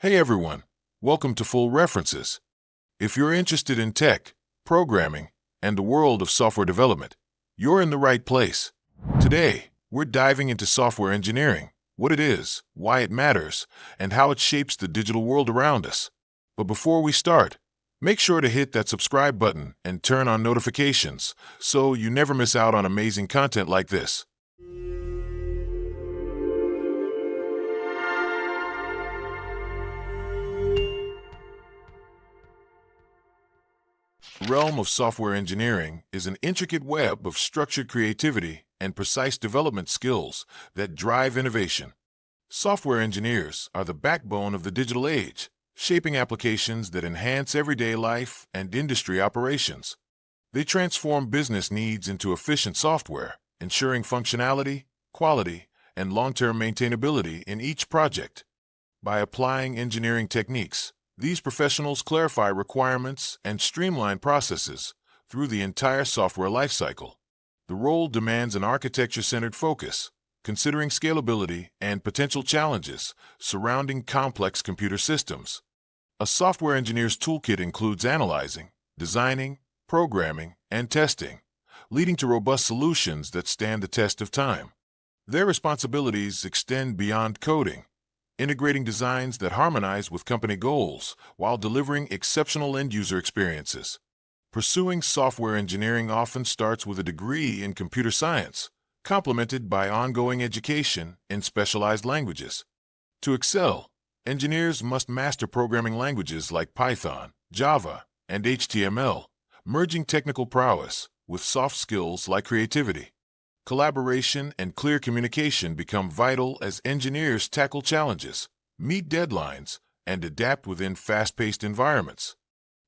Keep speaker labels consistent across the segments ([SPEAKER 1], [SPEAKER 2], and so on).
[SPEAKER 1] Hey everyone, welcome to Full References. If you're interested in tech, programming, and the world of software development, you're in the right place. Today, we're diving into software engineering, what it is, why it matters, and how it shapes the digital world around us. But before we start, make sure to hit that subscribe button and turn on notifications so you never miss out on amazing content like this. The realm of software engineering is an intricate web of structured creativity and precise development skills that drive innovation. Software engineers are the backbone of the digital age, shaping applications that enhance everyday life and industry operations. They transform business needs into efficient software, ensuring functionality, quality, and long-term maintainability in each project. By applying engineering techniques, these professionals clarify requirements and streamline processes through the entire software lifecycle. The role demands an architecture-centered focus, considering scalability and potential challenges surrounding complex computer systems. A software engineer's toolkit includes analyzing, designing, programming, and testing, leading to robust solutions that stand the test of time. Their responsibilities extend beyond coding, integrating designs that harmonize with company goals while delivering exceptional end-user experiences. Pursuing software engineering often starts with a degree in computer science, complemented by ongoing education in specialized languages. To excel, engineers must master programming languages like Python, Java, and HTML, merging technical prowess with soft skills like creativity. Collaboration and clear communication become vital as engineers tackle challenges, meet deadlines, and adapt within fast-paced environments.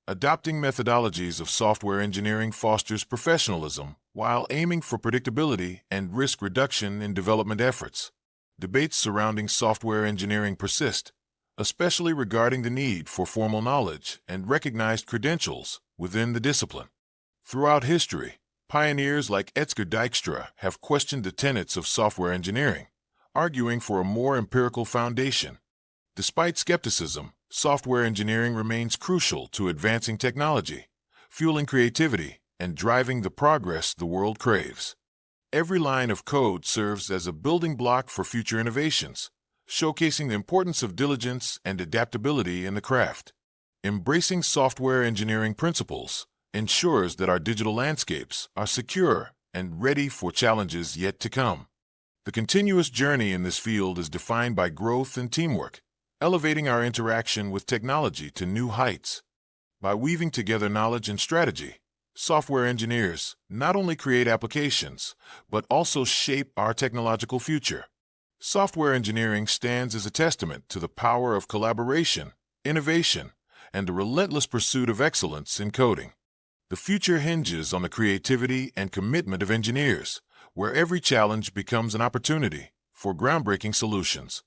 [SPEAKER 1] Adopting methodologies of software engineering fosters professionalism while aiming for predictability and risk reduction in development efforts. Debates surrounding software engineering persist, especially regarding the need for formal knowledge and recognized credentials within the discipline. Throughout history, pioneers like Edsger Dijkstra have questioned the tenets of software engineering, arguing for a more empirical foundation. Despite skepticism, software engineering remains crucial to advancing technology, fueling creativity, and driving the progress the world craves. Every line of code serves as a building block for future innovations, showcasing the importance of diligence and adaptability in the craft. Embracing software engineering principles ensures that our digital landscapes are secure and ready for challenges yet to come. The continuous journey in this field is defined by growth and teamwork, elevating our interaction with technology to new heights. By weaving together knowledge and strategy, software engineers not only create applications, but also shape our technological future. Software engineering stands as a testament to the power of collaboration, innovation, and the relentless pursuit of excellence in coding. The future hinges on the creativity and commitment of engineers, where every challenge becomes an opportunity for groundbreaking solutions.